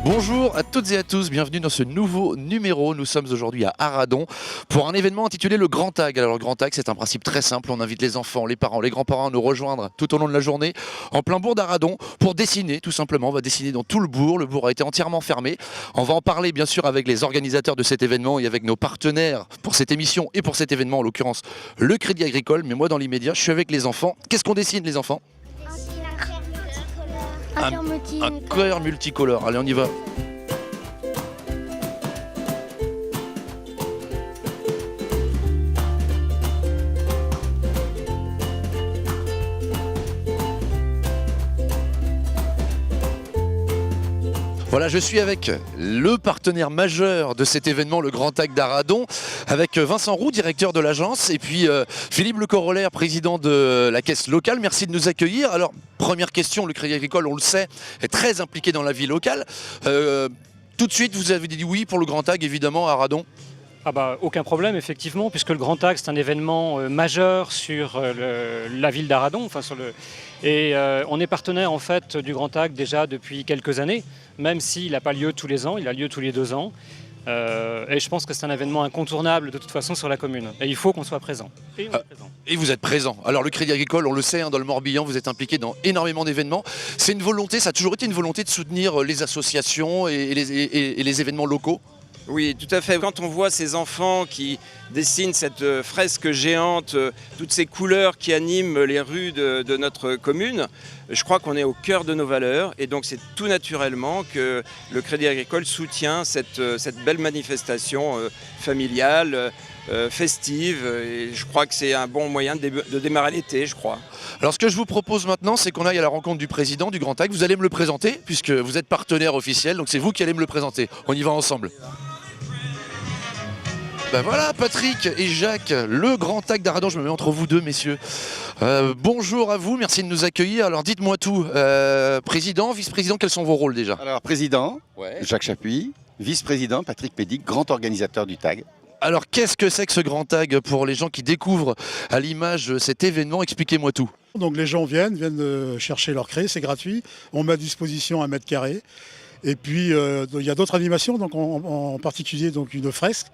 Bonjour à toutes et à tous, bienvenue dans ce nouveau numéro. Nous sommes aujourd'hui à Arradon pour un événement intitulé le Grand Tag. Alors le Grand Tag, c'est un principe très simple, on invite les enfants, les parents, les grands-parents à nous rejoindre tout au long de la journée en plein bourg d'Arradon pour dessiner tout simplement. On va dessiner dans tout le bourg a été entièrement fermé. On va en parler bien sûr avec les organisateurs de cet événement et avec nos partenaires pour cette émission et pour cet événement, en l'occurrence le Crédit Agricole. Mais moi dans l'immédiat, je suis avec les enfants. Qu'est-ce qu'on dessine les enfants ? Un cœur multicolore. Allez, on y va. Voilà, je suis avec le partenaire majeur de cet événement, le Grand Tag d'Arradon, avec Vincent Roux, directeur de l'agence, et puis Philippe Le Corollaire, président de la caisse locale. Merci de nous accueillir. Alors, première question, le Crédit Agricole, on le sait, est très impliqué dans la vie locale. Tout de suite, vous avez dit oui pour le Grand Tag, évidemment, à Arradon. Ah bah, aucun problème, effectivement, puisque le Grand Tag, c'est un événement majeur sur la ville d'Arradon. On est partenaire en fait du Grand Tag déjà depuis quelques années, même s'il n'a pas lieu tous les ans, il a lieu tous les 2 ans. Et je pense que c'est un événement incontournable de toute façon sur la commune. Et il faut qu'on soit présent. Et vous êtes présent. Alors le Crédit Agricole, on le sait, dans le Morbihan, vous êtes impliqué dans énormément d'événements. C'est une volonté, ça a toujours été une volonté de soutenir les associations et les événements locaux ? Oui, tout à fait. Quand on voit ces enfants qui dessinent cette fresque géante, toutes ces couleurs qui animent les rues de notre commune, je crois qu'on est au cœur de nos valeurs. Et donc c'est tout naturellement que le Crédit Agricole soutient cette belle manifestation familiale, festive. Et je crois que c'est un bon moyen de démarrer l'été, je crois. Alors ce que je vous propose maintenant, c'est qu'on aille à la rencontre du président du Grand Tag. Vous allez me le présenter, puisque vous êtes partenaire officiel, donc c'est vous qui allez me le présenter. On y va ensemble. Ben voilà, Patrick et Jacques, le Grand Tag d'Arradon, je me mets entre vous deux, messieurs. Bonjour à vous, merci de nous accueillir. Alors dites-moi tout, président, vice-président, quels sont vos rôles déjà ? Alors président, Jacques Chapuis, vice-président, Patrick Pédic, grand organisateur du TAG. Alors qu'est-ce que c'est que ce Grand Tag pour les gens qui découvrent à l'image cet événement ? Expliquez-moi tout. Donc les gens viennent chercher leur craie, c'est gratuit, on met à disposition 1 mètre carré. Et puis il y a d'autres animations, donc en particulier donc une fresque.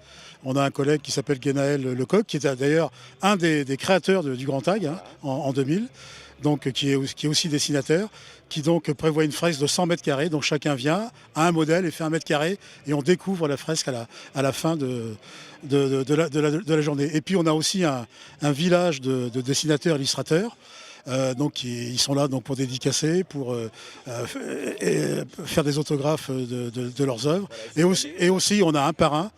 On a un collègue qui s'appelle Guénaël Lecoq, qui est d'ailleurs un des créateurs du Grand Tag en 2000, donc, qui est aussi dessinateur, qui donc prévoit une fresque de 100 mètres carrés. Donc chacun vient à un modèle et fait 1 mètre carré et on découvre la fresque à la fin de la journée. Et puis on a aussi un village de dessinateurs illustrateurs. Donc ils sont là donc pour dédicacer, pour faire des autographes de leurs œuvres. Et aussi on a un parrain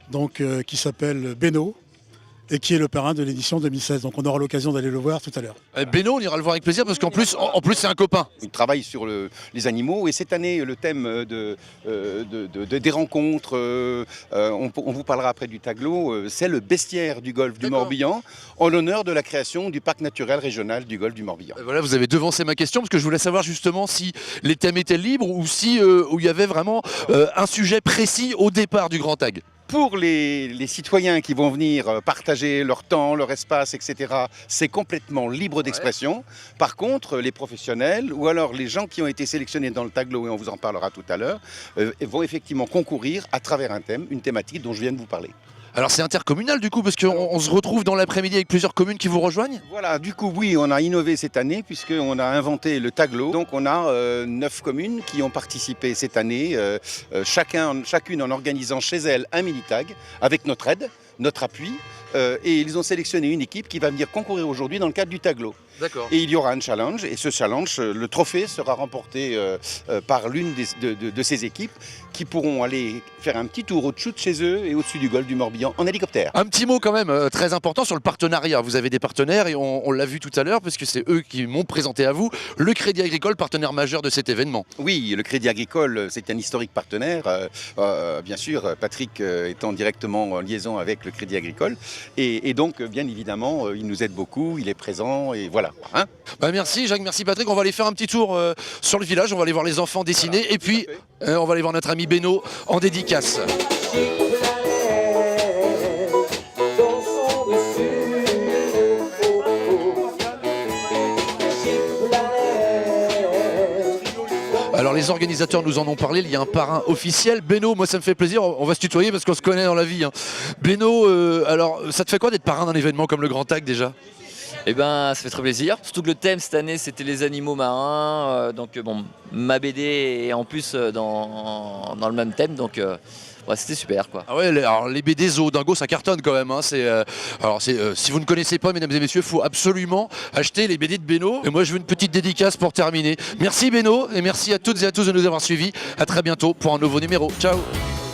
donc, qui s'appelle Beno et qui est le parrain de l'édition 2016. Donc on aura l'occasion d'aller le voir tout à l'heure. Beno, on ira le voir avec plaisir parce qu'en plus c'est un copain. Il travaille sur les animaux et cette année le thème des rencontres, on vous parlera après du Taglo, c'est le bestiaire du golfe du Morbihan en l'honneur de la création du parc naturel régional du golfe du Morbihan. Voilà, vous avez devancé ma question parce que je voulais savoir justement si les thèmes étaient libres ou si où il y avait vraiment un sujet précis au départ du Grand Tag. Pour les citoyens qui vont venir partager leur temps, leur espace, etc., c'est complètement libre d'expression. Par contre, les professionnels ou alors les gens qui ont été sélectionnés dans le Taglo, et on vous en parlera tout à l'heure, vont effectivement concourir à travers un thème, une thématique dont je viens de vous parler. Alors c'est intercommunal du coup, parce qu'on se retrouve dans l'après-midi avec plusieurs communes qui vous rejoignent ? Voilà, du coup oui, on a innové cette année puisqu'on a inventé le Taglo. Donc on a 9 communes qui ont participé cette année, chacune en organisant chez elle un mini-tag avec notre aide, notre appui. Et ils ont sélectionné une équipe qui va venir concourir aujourd'hui dans le cadre du Taglo. D'accord. Et il y aura un challenge, et ce challenge, le trophée sera remporté par l'une de ces équipes qui pourront aller faire un petit tour au-dessus de chez eux et au-dessus du golfe du Morbihan en hélicoptère. Un petit mot quand même très important sur le partenariat. Vous avez des partenaires et on l'a vu tout à l'heure parce que c'est eux qui m'ont présenté à vous le Crédit Agricole, partenaire majeur de cet événement. Oui, le Crédit Agricole, c'est un historique partenaire. Bien sûr, Patrick étant directement en liaison avec le Crédit Agricole. Et donc, bien évidemment, il nous aide beaucoup, il est présent et voilà. Hein, merci Jacques, merci Patrick. On va aller faire un petit tour sur le village, on va aller voir les enfants dessiner et puis on va aller voir notre ami Beno en dédicace. Alors les organisateurs nous en ont parlé, il y a un parrain officiel. Beno, moi ça me fait plaisir, on va se tutoyer parce qu'on se connaît dans la vie. Hein. Beno, alors ça te fait quoi d'être parrain d'un événement comme le Grand TAG déjà? Eh ben, ça fait très plaisir. Surtout que le thème cette année, c'était les animaux marins. Donc, bon, ma BD est en plus dans le même thème. Donc, ouais, c'était super, quoi. Ah ouais, alors les BD Zoo Dingo, ça cartonne quand même. Hein. Si vous ne connaissez pas, mesdames et messieurs, il faut absolument acheter les BD de Beno. Et moi, je veux une petite dédicace pour terminer. Merci Beno et merci à toutes et à tous de nous avoir suivis. À très bientôt pour un nouveau numéro. Ciao.